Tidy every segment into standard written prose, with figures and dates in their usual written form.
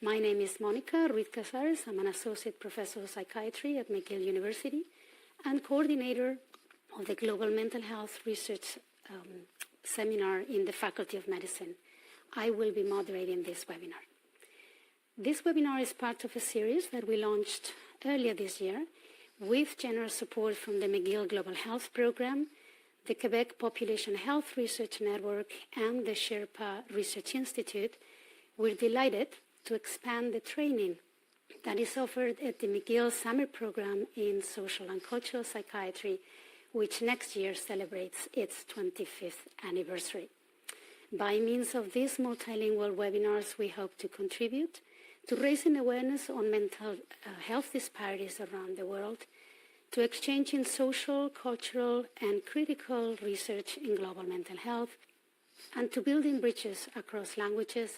My name is Monica Ruiz Casares. I'm an associate professor of psychiatry at McGill University and coordinator of the Global Mental Health Research Seminar in the Faculty of Medicine. I will be moderating this webinar. This webinar is part of a series that we launched earlier this year with generous support from the McGill Global Health Program, the Quebec Population Health Research Network, and the Sherpa Research Institute. We're delighted to expand the training that is offered at the McGill Summer Program in Social and Cultural Psychiatry, which next year celebrates its 25th anniversary. By means of these multilingual webinars, we hope to contribute to raising awareness on mental health disparities around the world, to exchanging social, cultural, and critical research in global mental health, and to building bridges across languages,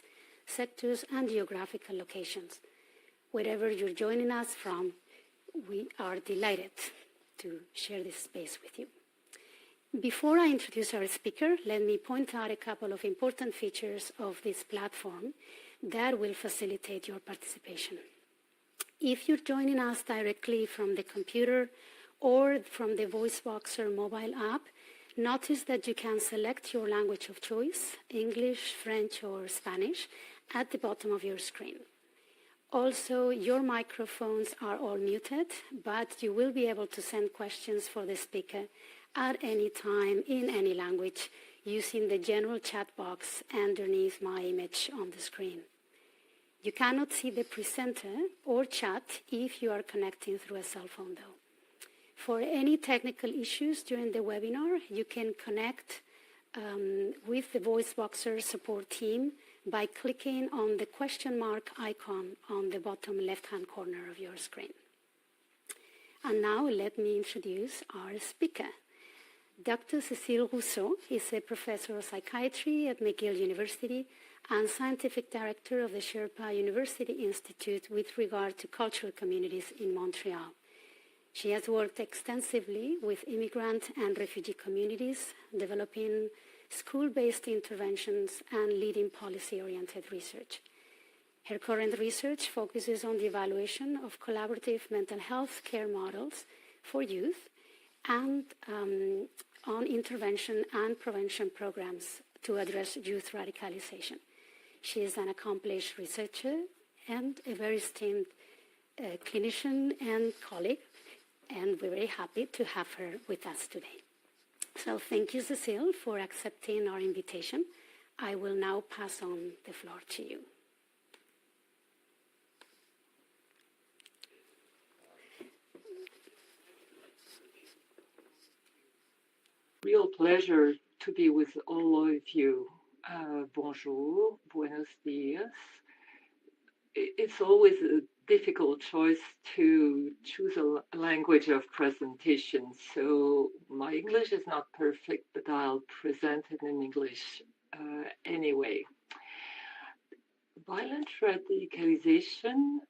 sectors, and geographical locations. Wherever you're joining us from, we are delighted to share this space with you. Before I introduce our speaker, let me point out a couple of important features of this platform that will facilitate your participation. If you're joining us directly from the computer or from the VoiceBoxer mobile app, notice that you can select your language of choice, English, French, or Spanish, at the bottom of your screen. Also, your microphones are all muted, but you will be able to send questions for the speaker at any time in any language using the general chat box underneath my image on the screen. You cannot see the presenter or chat if you are connecting through a cell phone, though. For any technical issues during the webinar, you can connect with the VoiceBoxer support team by clicking on the question mark icon on the bottom left-hand corner of your screen. And now let me introduce our speaker. Dr. Cécile Rousseau is a professor of psychiatry at McGill University and scientific director of the Sherpa University Institute with regard to cultural communities in Montreal. She has worked extensively with immigrant and refugee communities, developing school-based interventions and leading policy-oriented research. Her current research focuses on the evaluation of collaborative mental health care models for youth and on intervention and prevention programs to address youth radicalization. She is an accomplished researcher and a very esteemed clinician and colleague, and we're very happy to have her with us today. So thank you, Cécile, for accepting our invitation. I will now pass on the floor to you. Real pleasure to be with all of you. Bonjour, buenos dias. It's always a difficult choice to choose a language of presentation. So my English is not perfect, but I'll present it in English anyway. Violent radicalization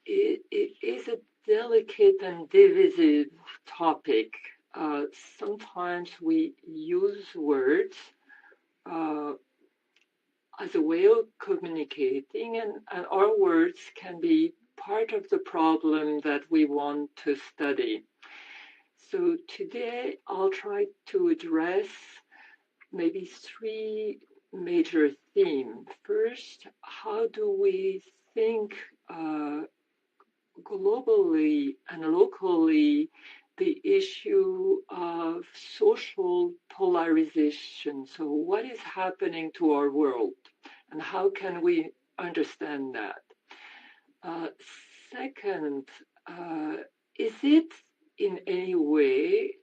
it is a delicate and divisive topic. Sometimes we use words as a way of communicating, and our words can be part of the problem that we want to study. So today I'll try to address maybe three major themes. First, how do we think globally and locally the issue of social polarization? So what is happening to our world and how can we understand that? Second, is it in any way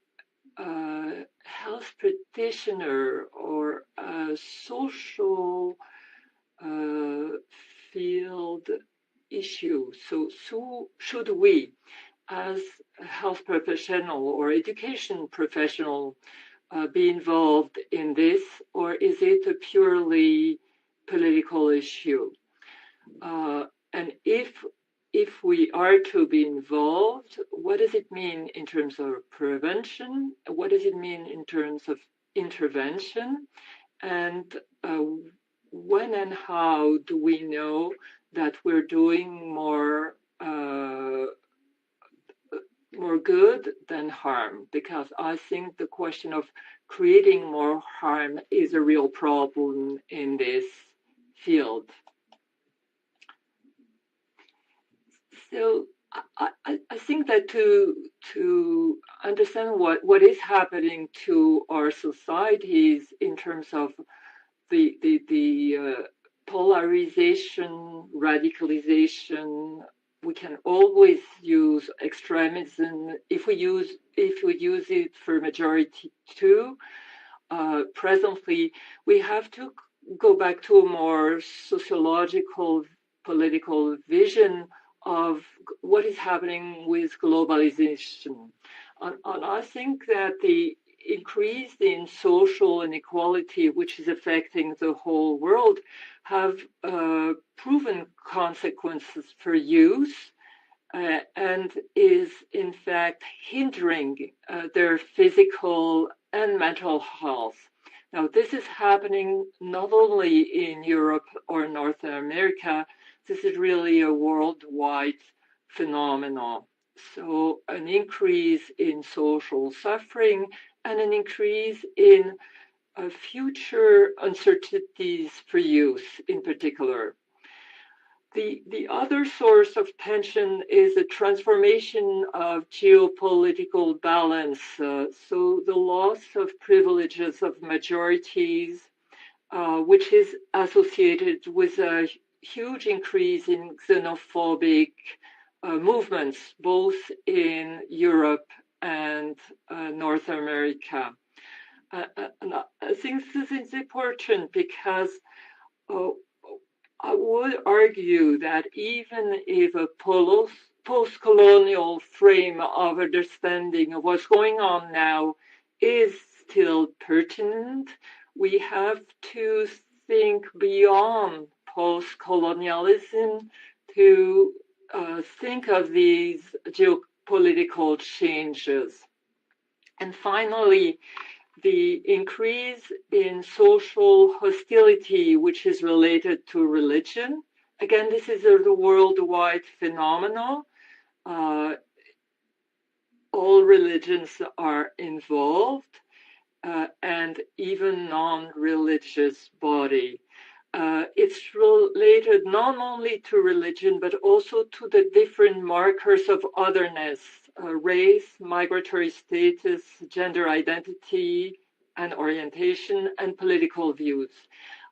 a health practitioner or a social field issue? So should we, as a health professional or education professional, be involved in this, or is it a purely political issue? And if we are to be involved, what does it mean in terms of prevention? What does it mean in terms of intervention? And when and how do we know that we're doing more good than harm? Because I think the question of creating more harm is a real problem in this field. So I think that to understand what is happening to our societies in terms of the polarization, radicalization, we can always use extremism if we use it for majority too. Presently, we have to go back to a more sociological, political vision of what is happening with globalization. And I think that the increase in social inequality, which is affecting the whole world, have proven consequences for youth and is in fact hindering their physical and mental health. Now, this is happening not only in Europe or North America, this is really a worldwide phenomenon. So an increase in social suffering and an increase in future uncertainties for youth in particular. The other source of tension is the transformation of geopolitical balance. So the loss of privileges of majorities, which is associated with a huge increase in xenophobic movements, both in Europe and North America. And I think this is important because I would argue that even if a post-colonial frame of understanding of what's going on now is still pertinent, we have to think beyond post-colonialism to think of these geopolitical changes. And finally, the increase in social hostility, which is related to religion. Again, this is a worldwide phenomenon. All religions are involved, and even non-religious body. It's related not only to religion, but also to the different markers of otherness, race, migratory status, gender identity and orientation, and political views.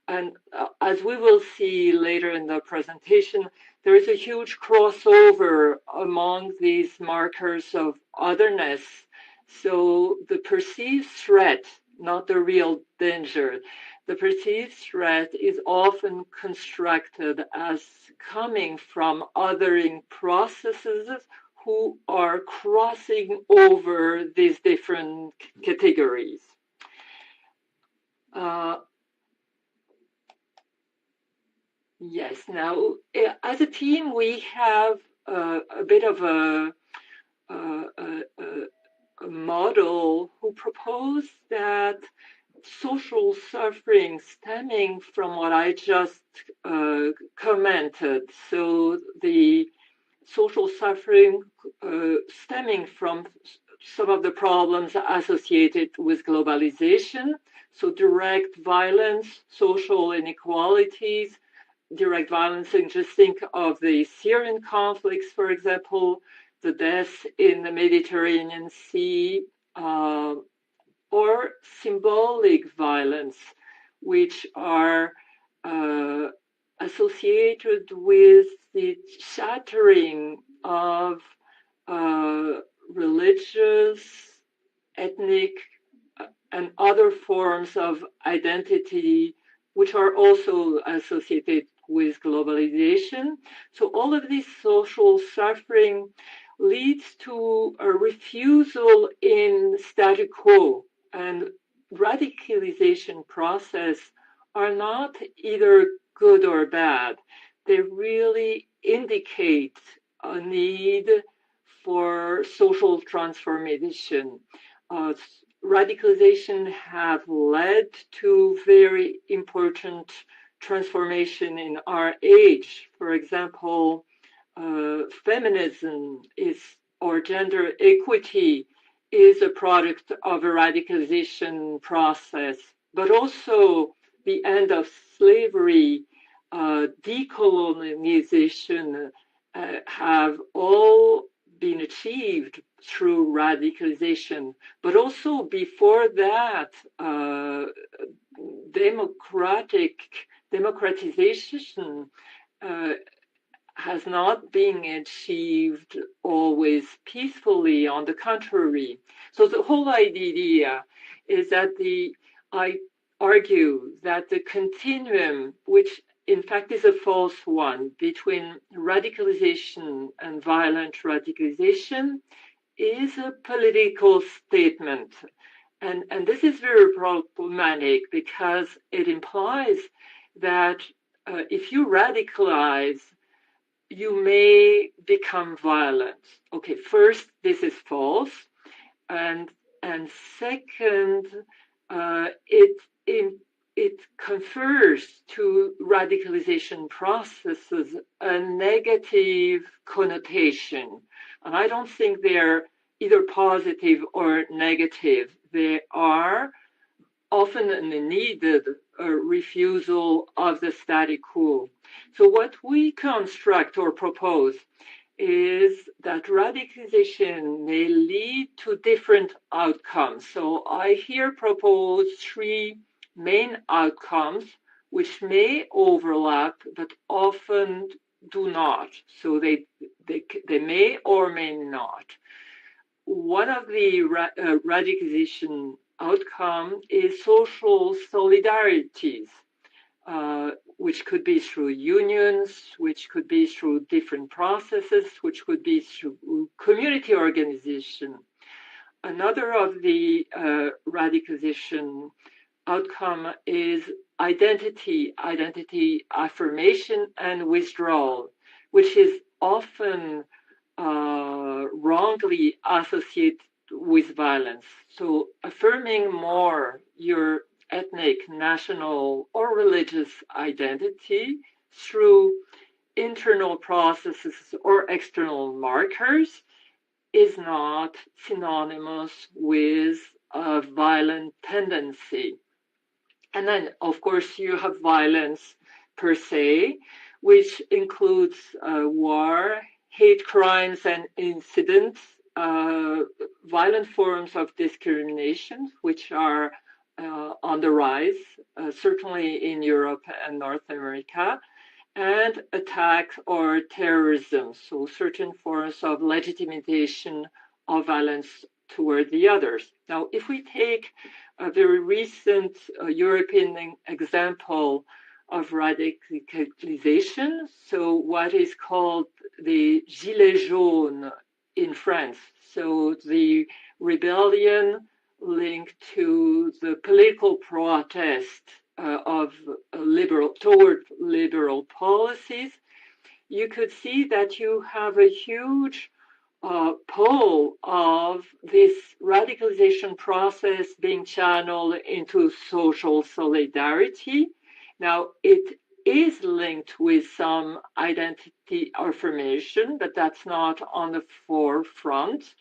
And as we will see later in the presentation, there is a huge crossover among these markers of otherness. So the perceived threat, not the real danger, the perceived threat is often constructed as coming from othering processes who are crossing over these different categories. Yes, now, as a team, we have a bit of a model who proposed that social suffering stemming from what I just commented, so the social suffering stemming from some of the problems associated with globalization, so direct violence, social inequalities, direct violence, and just think of the Syrian conflicts, for example, the deaths in the Mediterranean Sea, or symbolic violence, which are associated with the shattering of religious, ethnic, and other forms of identity, which are also associated with globalization. So all of this social suffering leads to a refusal in statu quo, and radicalization process are not either good or bad. They really indicate a need for social transformation. Radicalization have led to very important transformation in our age. For example, feminism or gender equity is a product of a radicalization process, but also the end of slavery, decolonization have all been achieved through radicalization. But also before that, democratization has not been achieved always peacefully. On the contrary. So the whole idea is that I argue that the continuum, which in fact is a false one, between radicalization and violent radicalization is a political statement. And this is very problematic because it implies that if you radicalize, you may become violent. Okay, first, this is false. And second, it confers to radicalization processes a negative connotation. And I don't think they're either positive or negative. They are often a needed refusal of the status quo. So what we construct or propose is that radicalization may lead to different outcomes. So I here propose three main outcomes which may overlap but often do not. So they may or may not. One of the radicalization outcome is social solidarities, which could be through unions, which could be through different processes, which could be through community organization. Another of the radicalization outcome is identity affirmation and withdrawal, which is often wrongly associated with violence. So affirming more your ethnic, national, or religious identity through internal processes or external markers is not synonymous with a violent tendency. And then, of course, you have violence per se, which includes war, hate crimes and incidents, violent forms of discrimination, which are on the rise, certainly in Europe and North America, and attacks or terrorism, so certain forms of legitimization of violence toward the others. Now, if we take a very recent European example of radicalization, so what is called the Gilets jaunes in France, so the rebellion linked to the political protest toward liberal policies, you could see that you have a huge pull of this radicalization process being channeled into social solidarity. Now, it is linked with some identity affirmation, but that's not on the forefront.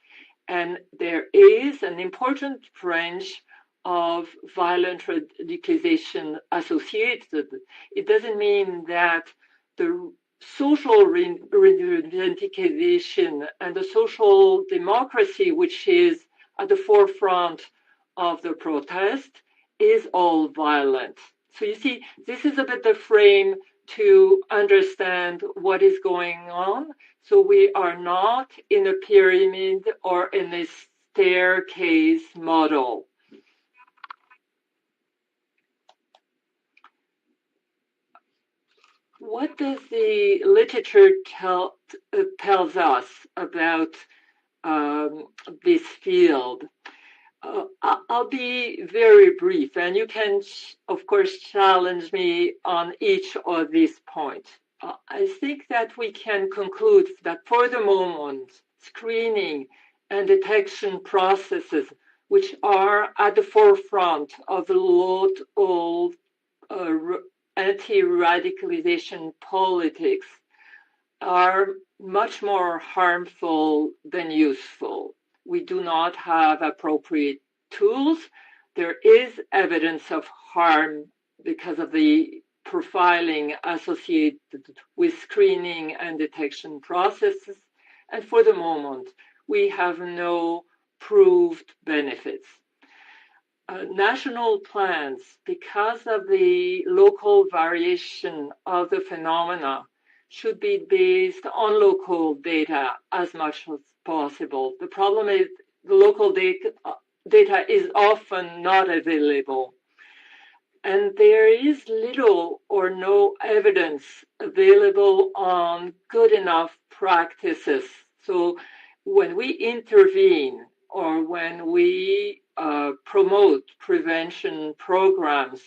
And there is an important branch of violent radicalization associated. It doesn't mean that the social reivindication and the social democracy, which is at the forefront of the protest, is all violent. So you see, this is a bit the frame to understand what is going on. So we are not in a pyramid or in a staircase model. What does the literature tells us about this field? I'll be very brief, and you can, of course, challenge me on each of these points. I think that we can conclude that for the moment, screening and detection processes, which are at the forefront of a lot of anti-radicalization politics are much more harmful than useful. We do not have appropriate tools. There is evidence of harm because of the profiling associated with screening and detection processes. And for the moment, we have no proved benefits. National plans, because of the local variation of the phenomena, should be based on local data as much as possible. The problem is the local data is often not available. And there is little or no evidence available on good enough practices. So when we intervene or when we promote prevention programs,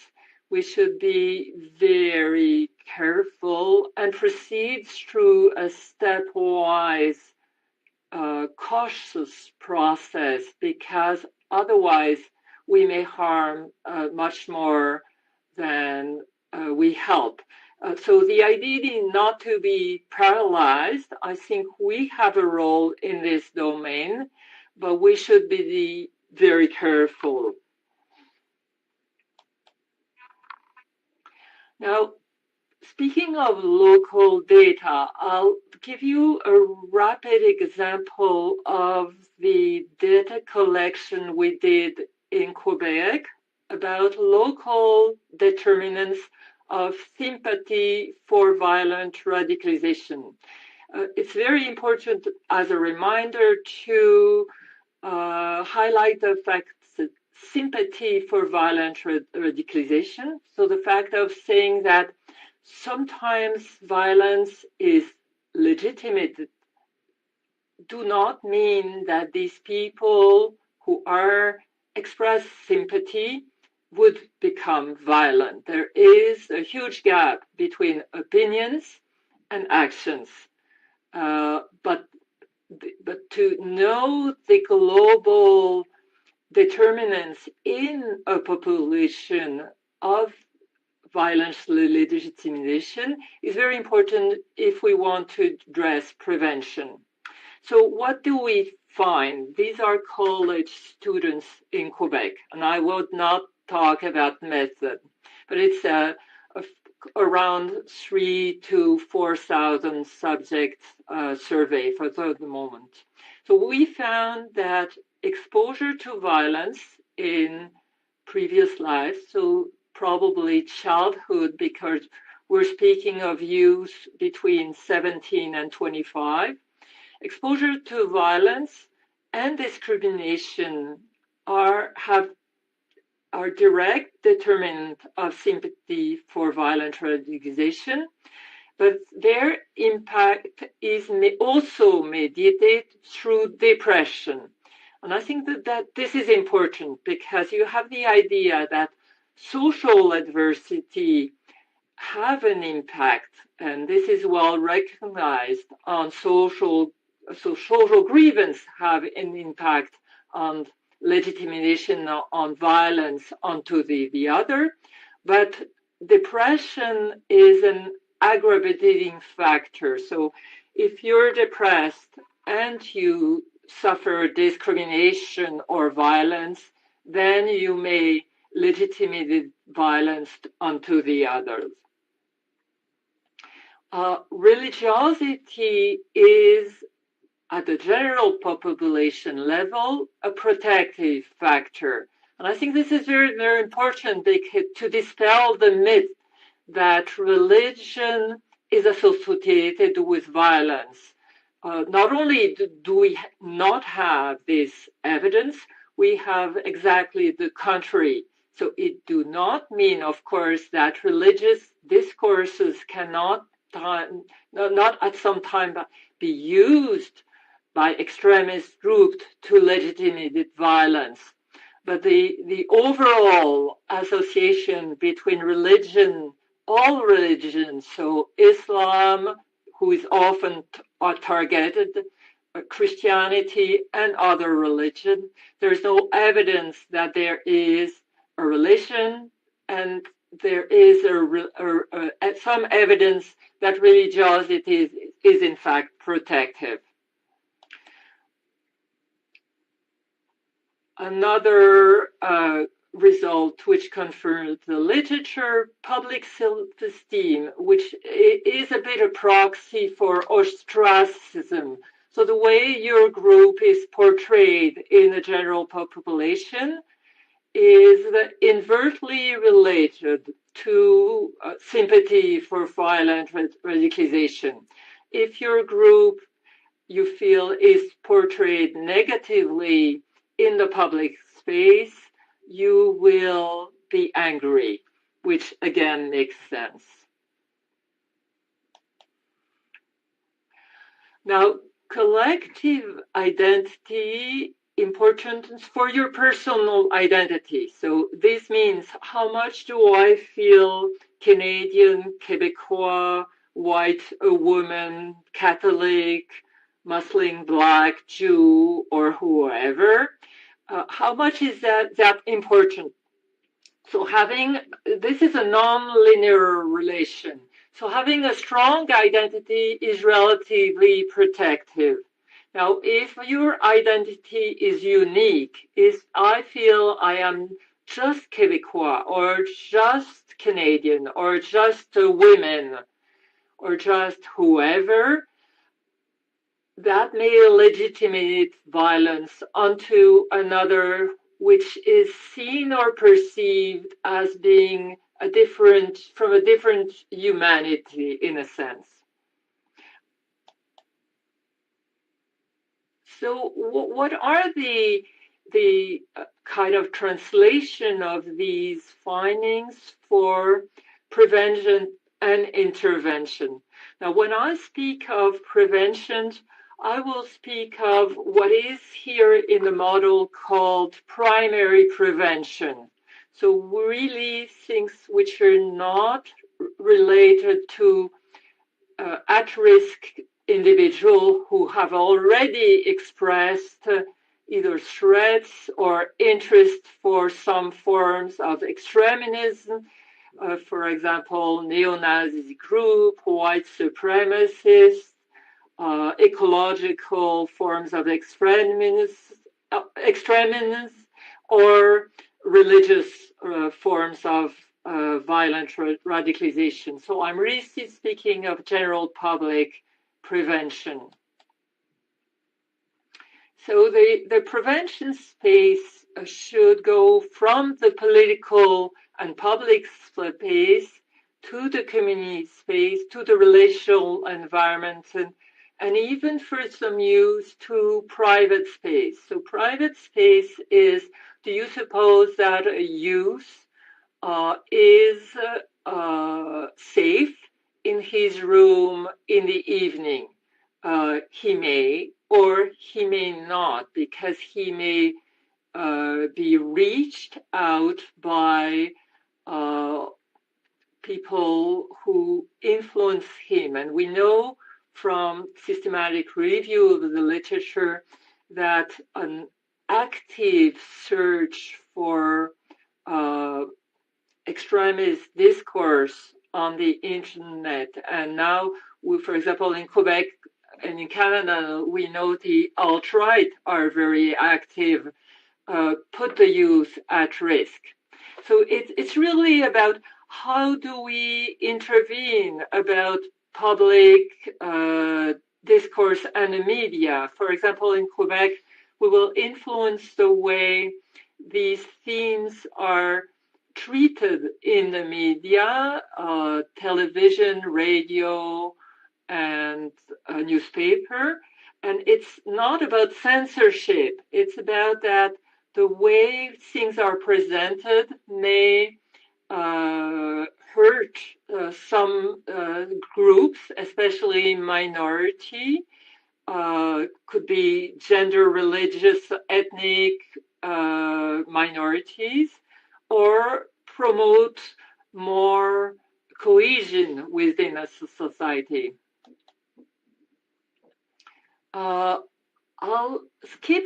we should be very careful and proceed through a stepwise, cautious process, because otherwise we may harm much more than we help. So the idea not to be paralyzed, I think we have a role in this domain, but we should be very careful. Now, speaking of local data, I'll give you a rapid example of the data collection we did in Quebec about local determinants of sympathy for violent radicalization. It's very important as a reminder to highlight the fact that sympathy for violent radicalization, so the fact of saying that sometimes violence is legitimate, do not mean that these people who are express sympathy would become violent. There is a huge gap between opinions and actions. But to know the global determinants in a population of violence legitimation is very important if we want to address prevention. So what do we find? These are college students in Quebec, and I would not talk about method, but it's around 3,000 to 4,000 subject survey for the moment. So we found that exposure to violence in previous lives, so probably childhood, because we're speaking of youth between 17 and 25, exposure to violence and discrimination are direct determinant of sympathy for violent radicalization, but their impact is also mediated through depression. And I think that this is important because you have the idea that social adversity have an impact, and this is well recognized on social grievance have an impact on legitimation on violence onto the other, but depression is an aggravating factor. So if you're depressed and you suffer discrimination or violence, then you may legitimate violence onto the others. Religiosity is, at the general population level, a protective factor. And I think this is very, very important to dispel the myth that religion is associated with violence. Not only do we not have this evidence, we have exactly the contrary. So it do not mean, of course, that religious discourses cannot not at some time be used by extremist groups to legitimate violence. But the overall association between religion, all religions, so Islam, who is often targeted, Christianity and other religion, there's no evidence that there is a relation and there is some evidence that religiosity is in fact protective. Another result which confirms the literature, public self-esteem, which is a bit a proxy for ostracism. So the way your group is portrayed in the general population is inversely related to sympathy for violent radicalization. If your group, you feel, is portrayed negatively in the public space, you will be angry, which again makes sense. Now, collective identity, importance for your personal identity. So this means, how much do I feel Canadian, Quebecois, white, a woman, Catholic, Muslim, Black, Jew, or whoever? How much is that important? So this is a non-linear relation. So having a strong identity is relatively protective. Now, if your identity is unique, I feel I am just Quebecois, or just Canadian, or just a woman, or just whoever, that may legitimate violence onto another which is seen or perceived as being from a different humanity, in a sense. So what are the kind of translation of these findings for prevention and intervention? Now, when I speak of prevention, I will speak of what is here in the model called primary prevention. So really things which are not related to at-risk individuals who have already expressed either threats or interest for some forms of extremism, for example, neo-Nazi group, white supremacists, ecological forms of extremism, or religious forms of violent radicalization. So I'm really speaking of general public prevention. So the prevention space should go from the political and public space to the community space, to the relational environment, and even for some use to private space. So private space is, do you suppose that a youth is safe in his room in the evening? He may, or he may not, because he may be reached out by people who influence him. And we know from systematic review of the literature that an active search for extremist discourse on the internet, and now, for example, in Quebec and in Canada, we know the alt-right are very active, put the youth at risk. So it's really about how do we intervene about public discourse and the media. For example, in Quebec, we will influence the way these themes are treated in the media, television, radio, and a newspaper. And it's not about censorship. It's about that the way things are presented may hurt some groups, especially minority, could be gender, religious, ethnic minorities, or promote more cohesion within a society. I'll skip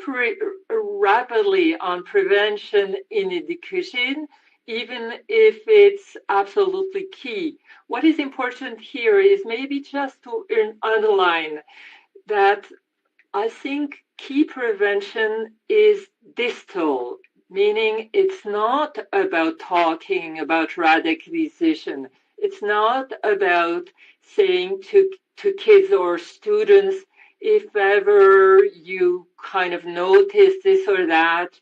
rapidly on prevention in education. even if it's absolutely key. What is important here is maybe just to underline that I think key prevention is distal, meaning it's not about talking about radicalization. It's not about saying to kids or students, if ever you kind of notice this or that,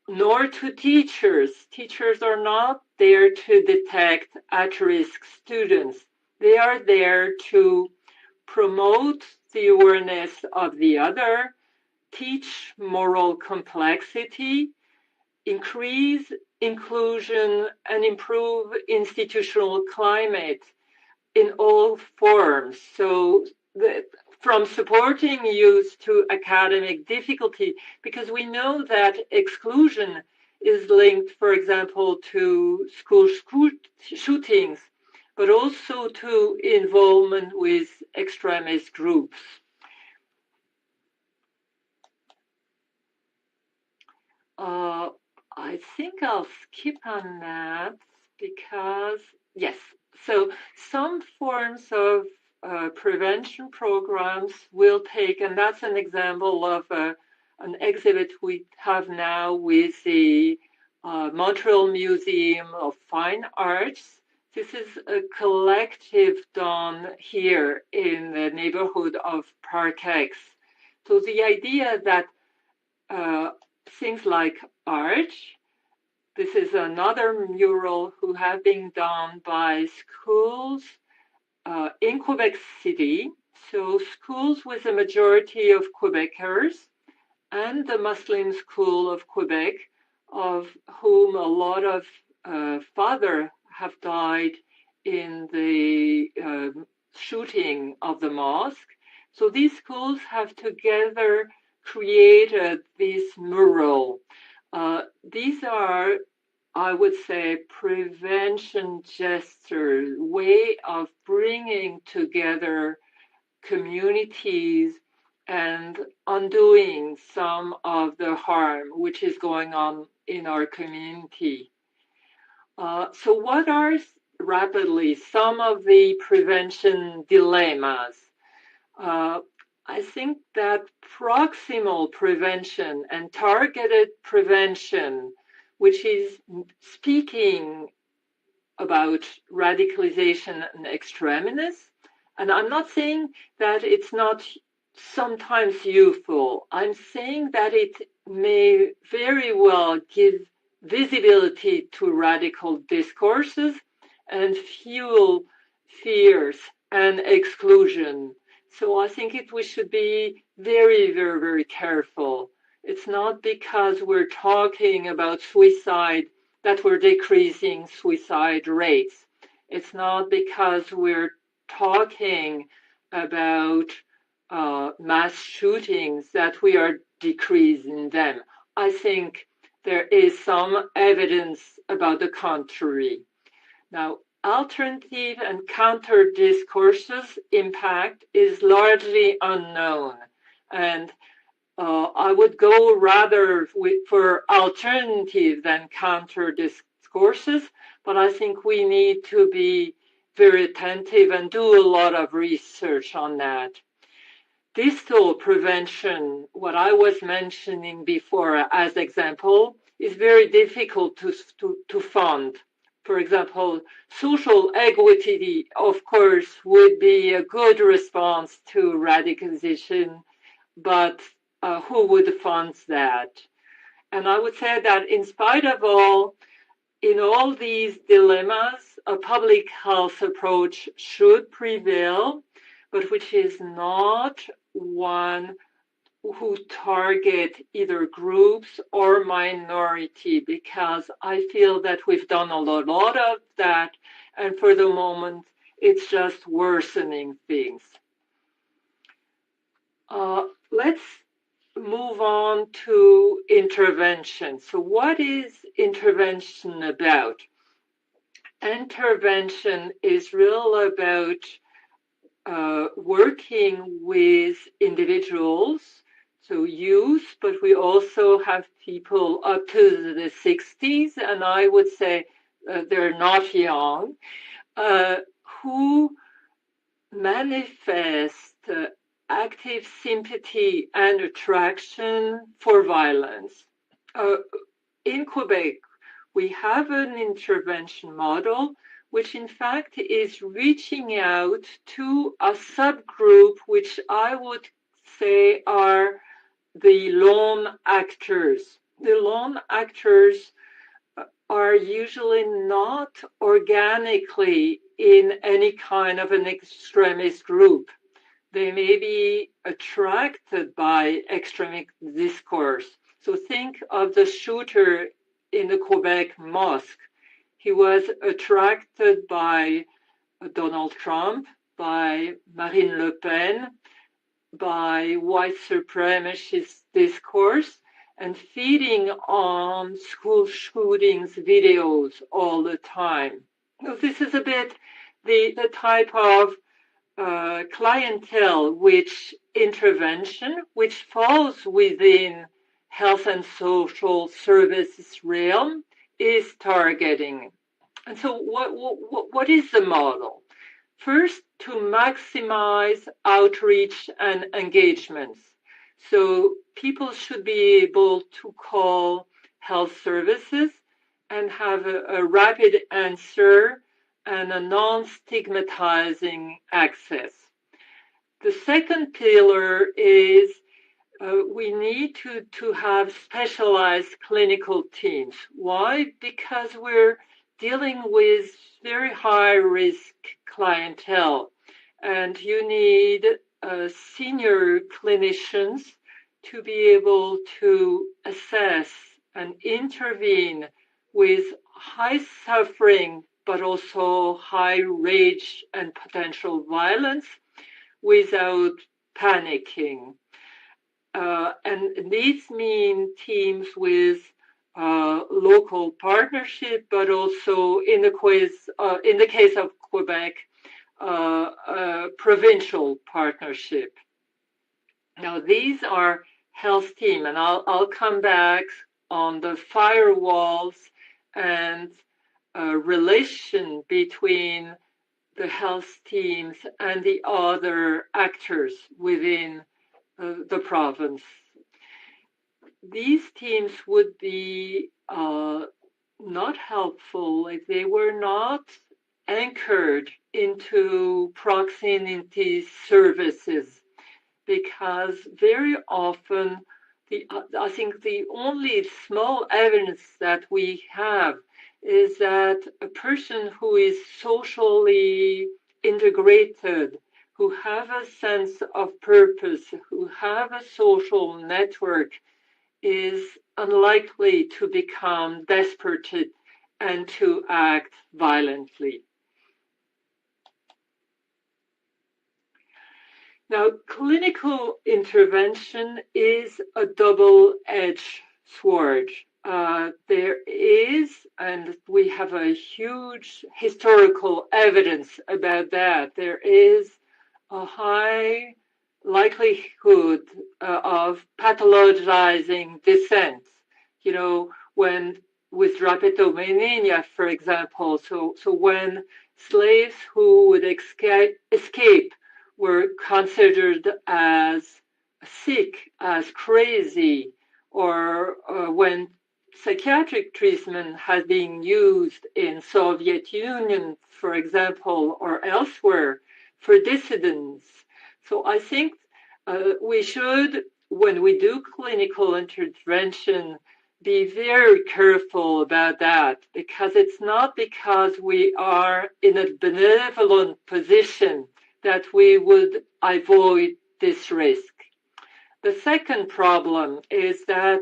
nor to teachers. Teachers are not there to detect at-risk students. They are there to promote the awareness of the other, teach moral complexity, increase inclusion, and improve institutional climate in all forms. So from supporting youth to academic difficulty, because we know that exclusion is linked, for example, to school shootings, but also to involvement with extremist groups. I think I'll skip on that because, yes, so some forms of prevention programs will take, and that's an example of an exhibit we have now with the Montreal Museum of Fine Arts. This is a collective done here in the neighborhood of Park X. So the idea that things like art, this is another mural who have been done by schools in Quebec City. So schools with a majority of Quebecers and the Muslim School of Quebec, of whom a lot of fathers have died in the shooting of the mosque. So these schools have together created this mural. These are, I would say, prevention gestures, way of bringing together communities and undoing some of the harm which is going on in our community. So what are rapidly some of the prevention dilemmas? I think that proximal prevention and targeted prevention, which is speaking about radicalization and extremism, and I'm not saying that it's not sometimes useful. I'm saying that it may very well give visibility to radical discourses and fuel fears and exclusion. So I think we should be very, very, very careful. It's not because we're talking about suicide that we're decreasing suicide rates. It's not because we're talking about mass shootings that we are decreasing them. I think there is some evidence about the contrary. Now, alternative and counter discourses impact is largely unknown. And I would go rather for alternative than counter discourses, but I think we need to be very attentive and do a lot of research on that. Distal prevention, what I was mentioning before as example, is very difficult to fund. For example, social equity, of course, would be a good response to radicalization, but who would fund that? And I would say that in spite of all, in all these dilemmas, a public health approach should prevail, but which is not one who target either groups or minority, because I feel that we've done a lot of that, and for the moment, it's just worsening things. Let's move on to intervention. So what is intervention about? Intervention is really about working with individuals, so youth, but we also have people up to the 60s, and I would say they're not young, who manifest active sympathy and attraction for violence. In Quebec, we have an intervention model which in fact is reaching out to a subgroup which I would say are the lone actors. The lone actors are usually not organically in any kind of an extremist group. They may be attracted by extremist discourse. So think of the shooter in the Quebec mosque. He was attracted by Donald Trump, by Marine Le Pen, by white supremacist discourse, and feeding on school shootings videos all the time. So this is a bit the type of clientele which intervention, which falls within health and social services realm, is targeting. And so what is the model? First, to maximize outreach and engagements. So people should be able to call health services and have a rapid answer and a non-stigmatizing access. The second pillar is we need to have specialized clinical teams. Why? Because we're dealing with very high-risk clientele, and you need senior clinicians to be able to assess and intervene with high suffering, but also high rage and potential violence without panicking. And these mean teams with local partnership, but also in the case of Quebec, provincial partnership. Now these are health team, and I'll come back on the firewalls and relation between the health teams and the other actors within the province. These teams would be not helpful if they were not anchored into proximity services, because very often I think the only small evidence that we have is that a person who is socially integrated, who have a sense of purpose, who have a social network, is unlikely to become desperate and to act violently. Now, clinical intervention is a double-edged sword. There is, and we have a huge historical evidence about that, there is a high likelihood of pathologizing dissent. You know, when with drapetomania, for example, so when slaves who would escape were considered as sick, as crazy, or when psychiatric treatment has been used in Soviet Union, for example, or elsewhere for dissidents. So I think we should, when we do clinical intervention, be very careful about that, because it's not because we are in a benevolent position that we would avoid this risk. The second problem is that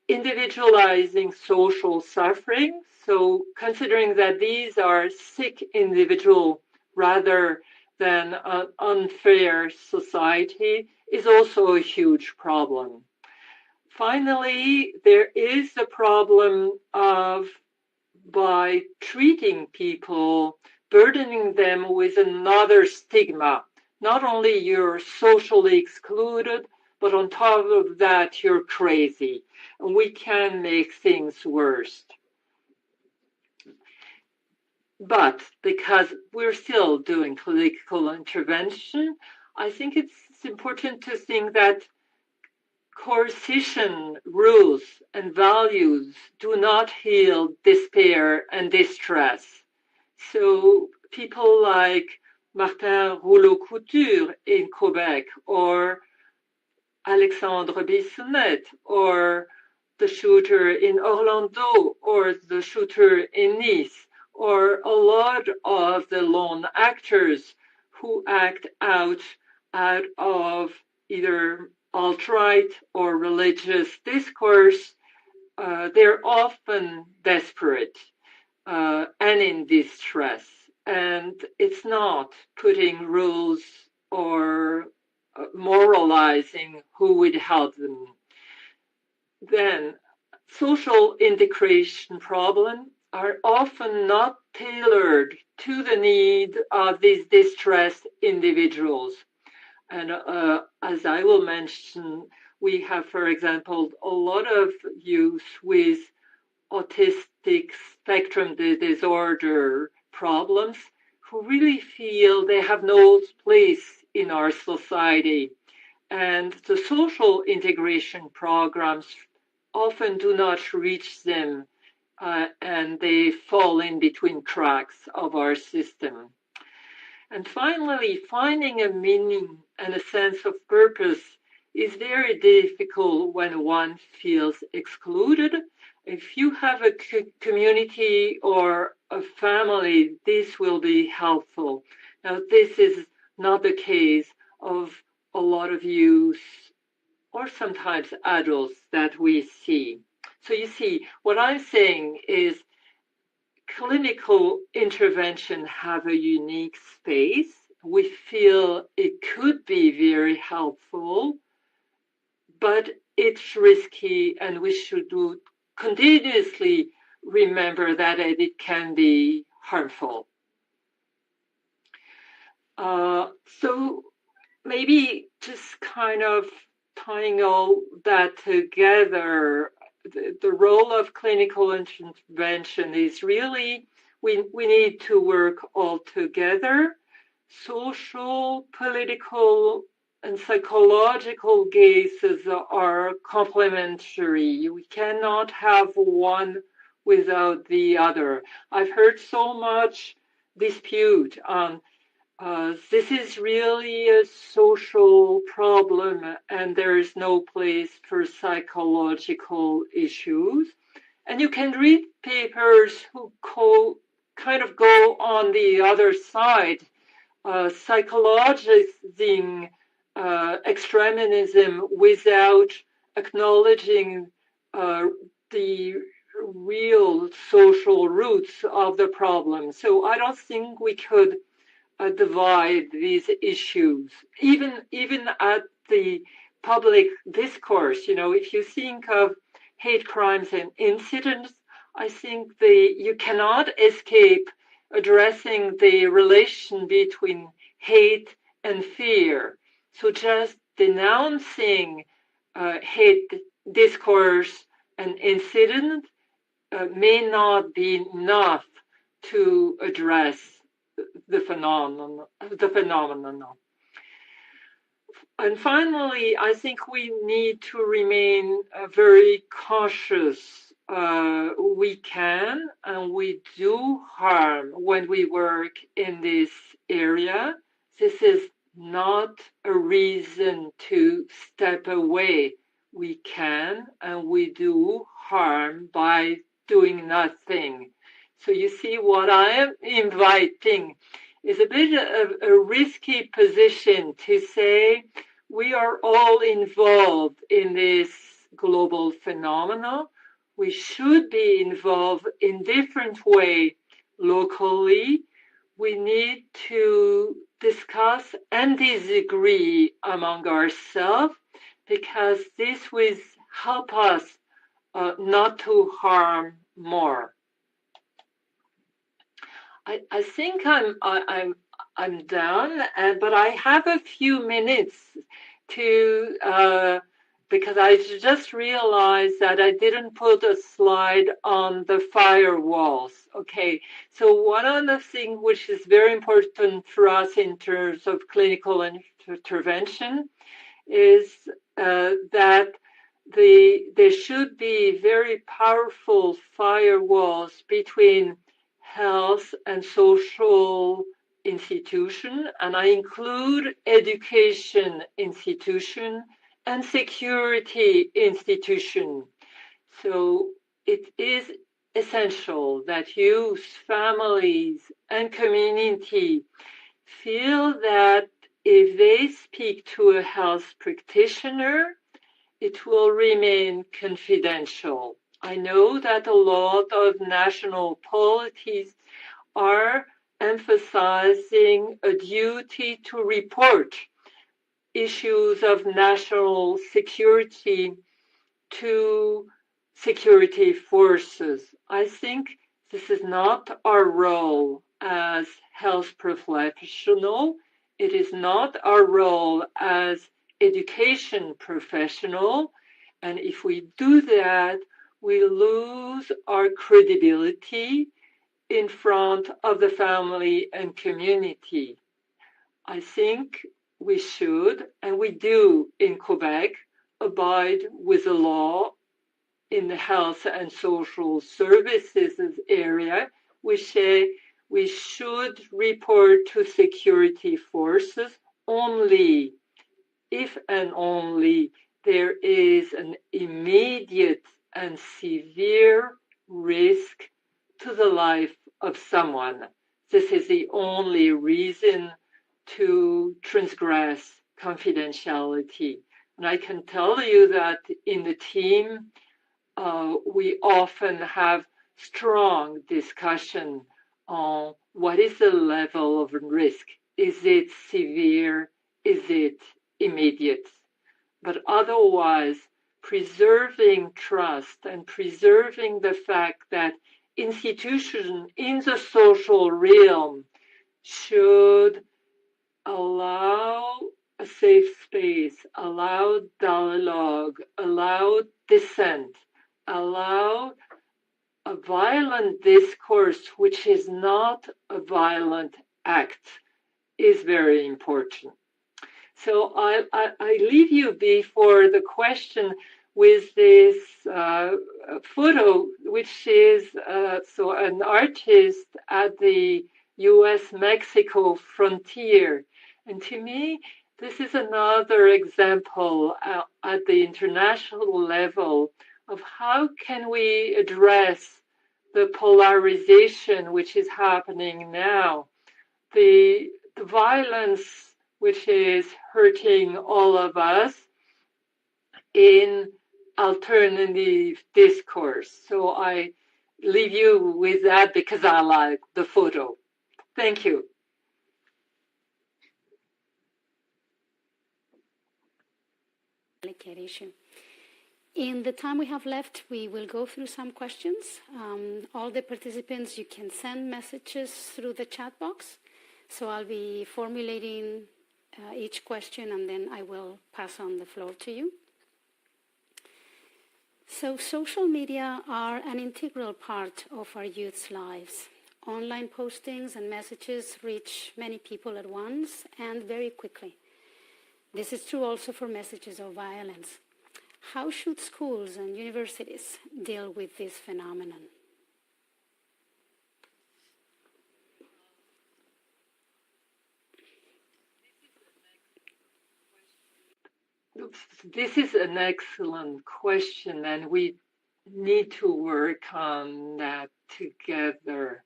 individualizing social suffering, so considering that these are sick individuals rather than an unfair society, is also a huge problem. Finally, there is the problem of, by treating people, burdening them with another stigma. Not only you're socially excluded, but on top of that, you're crazy. And we can make things worse. but because we're still doing political intervention, I think it's important to think that coercion rules and values do not heal despair and distress. So people like Martin Rouleau-Couture in Quebec, or Alexandre Bissonnette, or the shooter in Orlando, or the shooter in Nice, or a lot of the lone actors who act out of either alt-right or religious discourse, they're often desperate and in distress. And it's not putting rules or moralizing who would help them. Then social integration problems are often not tailored to the need of these distressed individuals. And as I will mention, we have, for example, a lot of youth with autistic spectrum disorder problems who really feel they have no place in our society. And the social integration programs often do not reach them, and they fall in between cracks of our system. And finally, finding a meaning and a sense of purpose is very difficult when one feels excluded. If you have a community or a family, this will be helpful. Now, this is not the case of a lot of youth or sometimes adults that we see. So you see, what I'm saying is clinical intervention have a unique space. We feel it could be very helpful, but it's risky, and we should continuously remember that it can be harmful. So maybe just kind of tying all that together, the role of clinical intervention is really we need to work all together. Social, political, and psychological gazes are complementary. We cannot have one without the other. I've heard so much dispute on this is really a social problem, and there is no place for psychological issues. And you can read papers who kind of go on the other side, psychologizing extremism without acknowledging the real social roots of the problem. So I don't think we could divide these issues, even at the public discourse. You know, if you think of hate crimes and incidents, I think you cannot escape addressing the relation between hate and fear. So just denouncing hate discourse and incident may not be enough to address the phenomenon. And finally, I think we need to remain very cautious. We can and we do harm when we work in this area. This is not a reason to step away. We can and we do harm by doing nothing. So you see, what I am inviting is a bit of a risky position to say we are all involved in this global phenomenon. We should be involved in different way locally. We need to discuss and disagree among ourselves, because this will help us not to harm more. I think I'm done, but I have a few minutes to because I just realized that I didn't put a slide on the firewalls. Okay, so one of the things which is very important for us in terms of clinical intervention is that there should be very powerful firewalls between health and social institution, and I include education institution and security institution. So it is essential that youth, families, and community feel that if they speak to a health practitioner, it will remain confidential. I know that a lot of national policies are emphasizing a duty to report issues of national security to security forces. I think this is not our role as health professional. It is not our role as education professional. And if we do that, we lose our credibility in front of the family and community. I think we should, and we do in Quebec, abide with the law in the health and social services area. We say we should report to security forces only if and only there is an immediate and severe risk to the life of someone. This is the only reason to transgress confidentiality. And I can tell you that in the team, we often have strong discussion on what is the level of risk. Is it severe? Is it immediate? But otherwise, preserving trust and preserving the fact that institutions in the social realm should allow a safe space, allow dialogue, allow dissent, allow a violent discourse, which is not a violent act, is very important. So I leave you before the question with this photo, which is so an artist at the US-Mexico frontier. And to me, this is another example at the international level of how can we address the polarization which is happening now, the violence which is hurting all of us in alternative discourse. So I leave you with that because I like the photo. Thank you. Issue. In the time we have left, we will go through some questions. All the participants, you can send messages through the chat box. So I'll be formulating each question and then I will pass on the floor to you. So social media are an integral part of our youth's lives. Online postings and messages reach many people at once and very quickly. This is true also for messages of violence. How should schools and universities deal with this phenomenon? This is an excellent question, and we need to work on that together.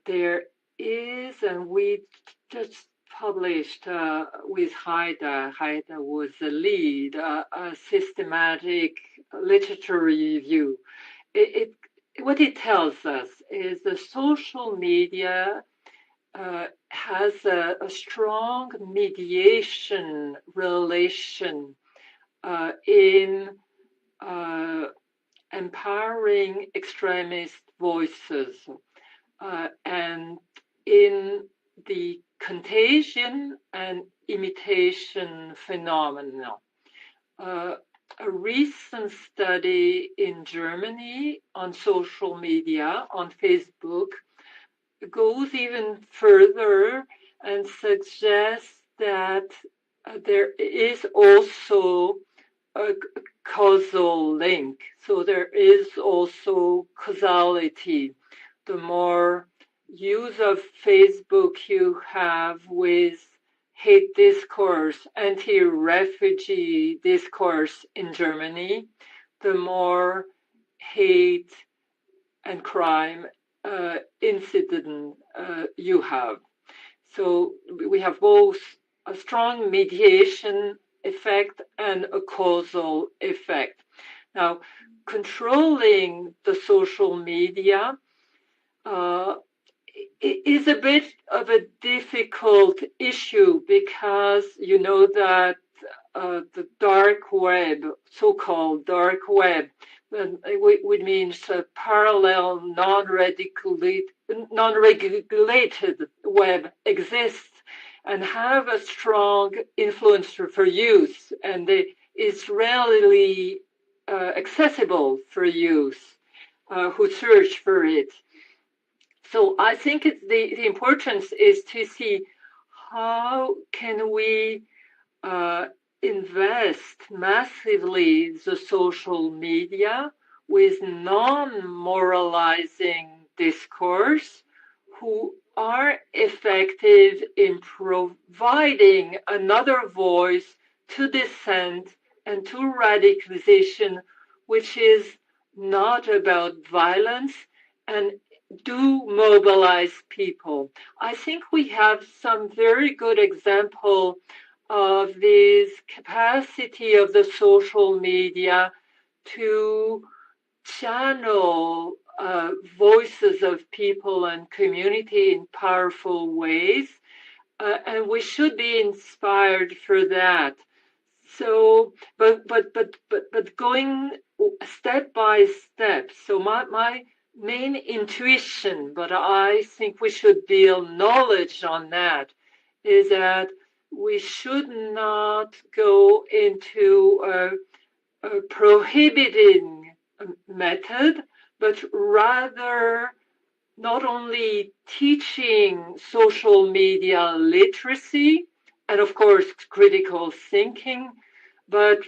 There is, and we just published with Haida was the lead, a systematic literature review. What it tells us is the social media has a strong mediation relation in empowering extremist voices and in the contagion and imitation phenomenon. a recent study in Germany on social media, on Facebook, goes even further and suggests that there is also a causal link. So there is also causality. The more use of Facebook you have with hate discourse, anti-refugee discourse in Germany, the more hate and crime incident you have. So we have both a strong mediation effect and a causal effect. Now, controlling the social media is a bit of a difficult issue because you know that the dark web, so-called dark web, which means parallel non-regulated web exists and have a strong influence for use, and is rarely accessible for use who search for it. So I think the importance is to see how can we invest massively the social media with non-moralizing discourse who are effective in providing another voice to dissent and to radicalization, which is not about violence and do mobilize people. I think we have some very good example of this capacity of the social media to channel voices of people and community in powerful ways, and we should be inspired for that. So, but going step by step. So my main intuition, but I think we should build knowledge on that, is that we should not go into a prohibiting method, but rather not only teaching social media literacy and, of course, critical thinking, but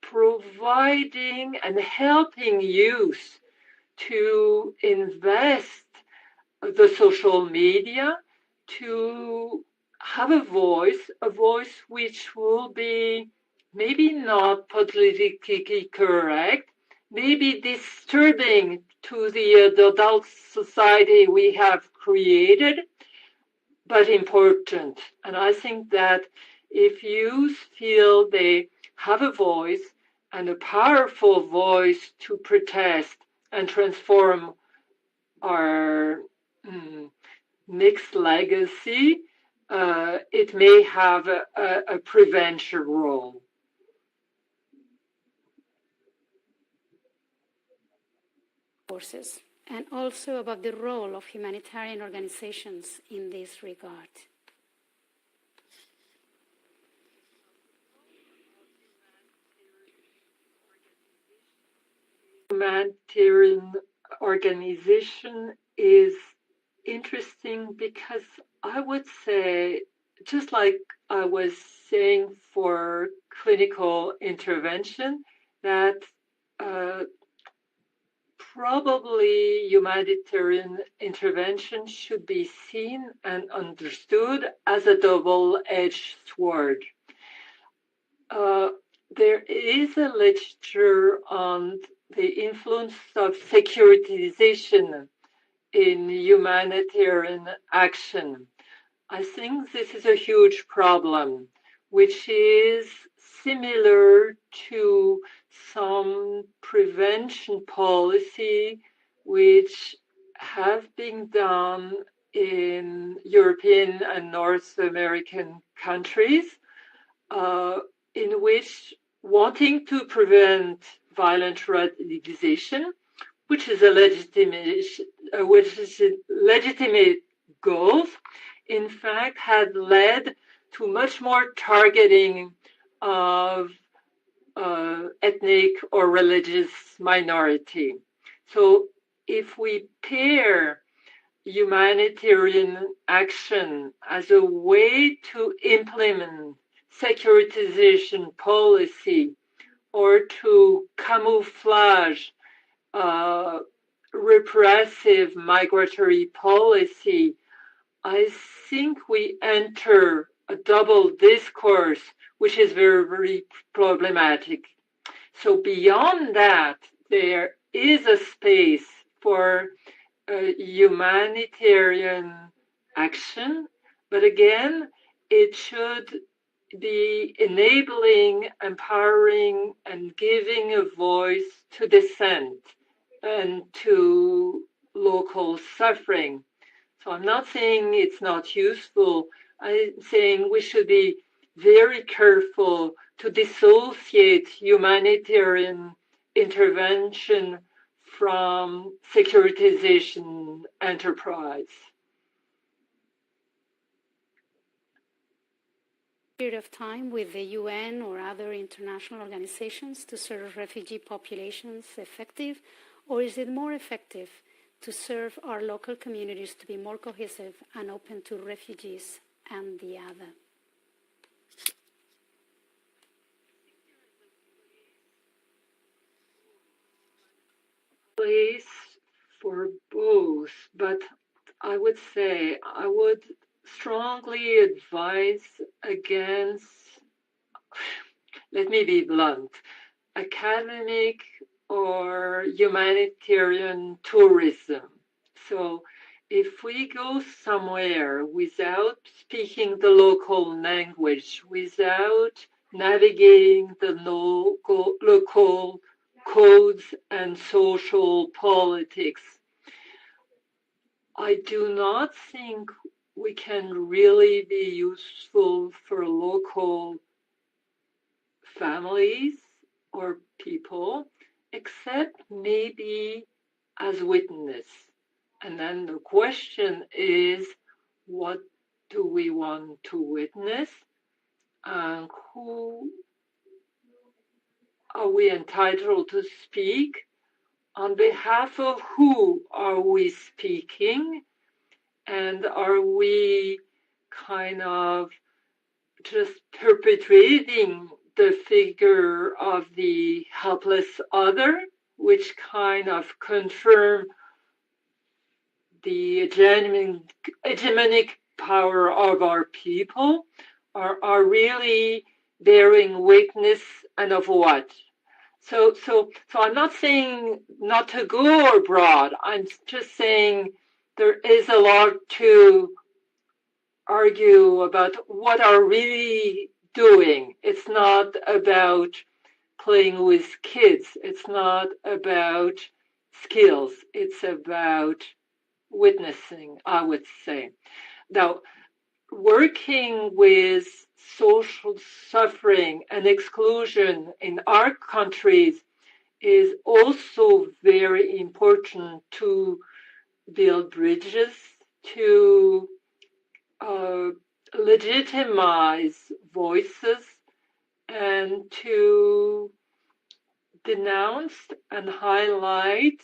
providing and helping youth to invest the social media, to have a voice which will be maybe not politically correct, maybe disturbing to the adult society we have created, but important. And I think that if youth feel they have a voice and a powerful voice to protest and transform our mixed legacy, it may have a prevention role. Forces, and also about the role of humanitarian organizations in this regard. Humanitarian organization is interesting because I would say, just like I was saying for clinical intervention, that probably humanitarian intervention should be seen and understood as a double-edged sword. There is a literature on the influence of securitization in humanitarian action. I think this is a huge problem, which is similar to some prevention policy which have been done in European and North American countries, in which wanting to prevent violent radicalization, which is a legitimate goal, in fact, had led to much more targeting of ethnic or religious minority. So if we pair humanitarian action as a way to implement securitization policy or to camouflage repressive migratory policy, I think we enter a double discourse, which is very, very problematic. So beyond that, there is a space for humanitarian action, but again, it should be enabling, empowering, and giving a voice to dissent and to local suffering. So I'm not saying it's not useful. I'm saying we should be very careful to dissociate humanitarian intervention from securitization enterprise. Period of time with the UN or other international organizations to serve refugee populations effective, or is it more effective to serve our local communities to be more cohesive and open to refugees and the other? Place for both, but I would say I would strongly advise against, let me be blunt, academic or humanitarian tourism. So if we go somewhere without speaking the local language, without navigating the local codes and social politics, I do not think we can really be useful for local families or people, except maybe as witness. And then the question is, what do we want to witness? And who are we entitled to speak? On behalf of who are we speaking? And are we kind of just perpetuating the figure of the helpless other, which kind of confirm the hegemonic power of our people, are really bearing witness, and of what? So I'm not saying not to go abroad. I'm just saying there is a lot to argue about what are really doing. It's not about playing with kids. It's not about skills. It's about witnessing, I would say. Now, working with social suffering and exclusion in our countries is also very important to build bridges, to legitimize voices, and to denounce and highlight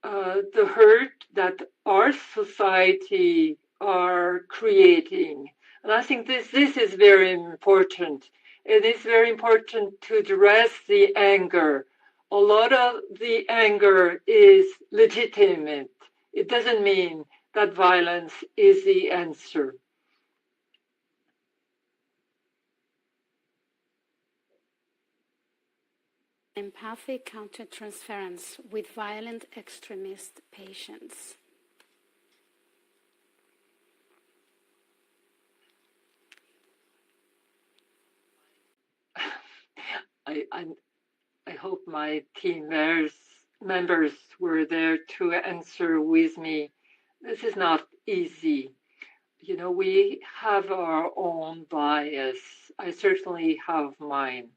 the hurt that our society are creating. And I think this is very important. It is very important to address the anger. A lot of the anger is legitimate. It doesn't mean that violence is the answer. Empathic countertransference with violent extremist patients. I hope my team members were there to answer with me. This is not easy. You know, we have our own bias. I certainly have mine.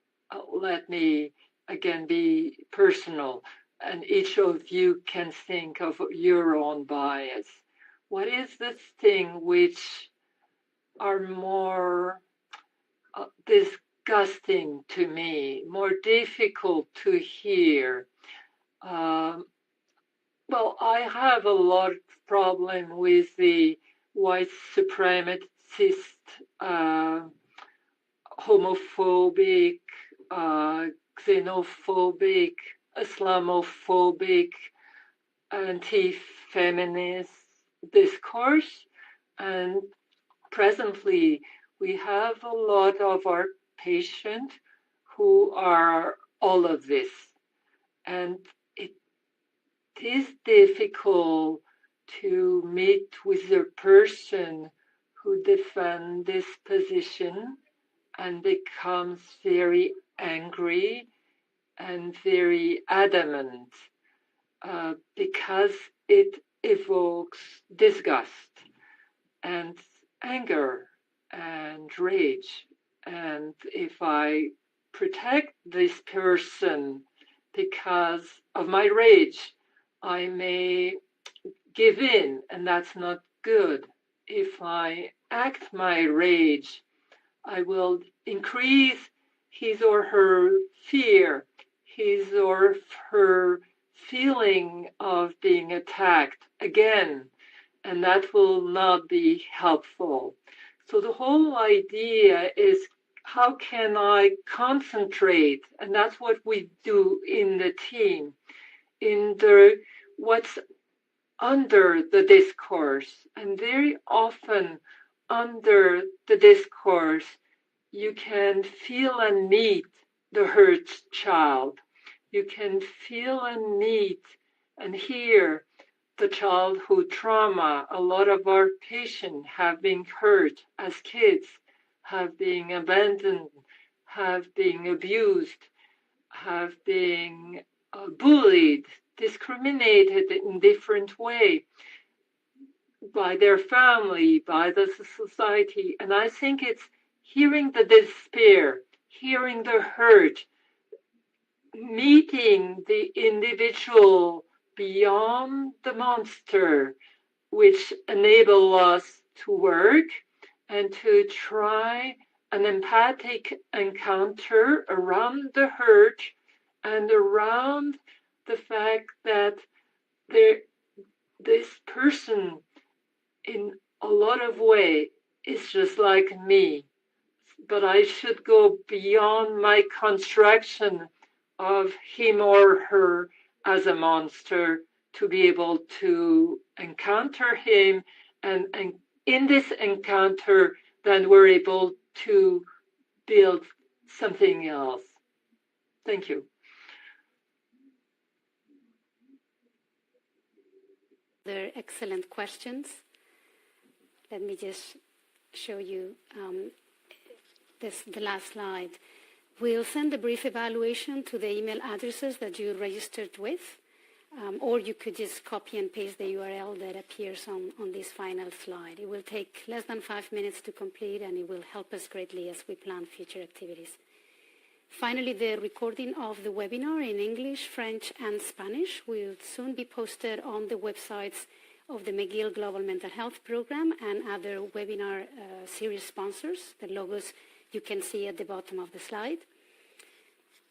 Let me again be personal, and each of you can think of your own bias. What is this thing which are more disgusting to me, more difficult to hear. Well, I have a lot of problem with the white supremacist, homophobic, xenophobic, Islamophobic, anti-feminist discourse. And presently, we have a lot of our patients who are all of this. And it is difficult to meet with a person who defends this position and becomes very angry and very adamant because it evokes disgust and anger and rage. And if I protect this person because of my rage, I may give in, and that's not good. If I act my rage, I will increase his or her fear, his or her feeling of being attacked again, and that will not be helpful. So the whole idea is, how can I concentrate? And that's what we do in the team, in what's under the discourse. And very often under the discourse, you can feel and meet the hurt child. You can feel and meet and hear the childhood trauma. A lot of our patients have been hurt as kids, have been abandoned, have been abused, have been bullied, discriminated in different way by their family, by the society. And I think it's hearing the despair, hearing the hurt, meeting the individual beyond the monster, which enable us to work and to try an empathic encounter around the hurt and around the fact that this person in a lot of ways is just like me, but I should go beyond my construction of him or her as a monster to be able to encounter him, and in this encounter then we're able to build something else. Thank you. They're excellent questions. Let me just show you the last slide. We'll send a brief evaluation to the email addresses that you registered with, or you could just copy and paste the URL that appears on this final slide. It will take less than 5 minutes to complete, and it will help us greatly as we plan future activities. Finally, the recording of the webinar in English, French, and Spanish will soon be posted on the websites of the McGill Global Mental Health Program and other webinar series sponsors. The logos you can see at the bottom of the slide.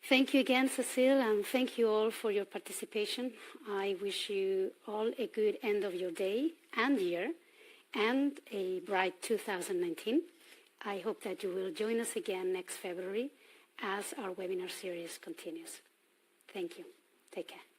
Thank you again, Cecile, and thank you all for your participation. I wish you all a good end of your day and year, and a bright 2019. I hope that you will join us again next February as our webinar series continues. Thank you. Take care.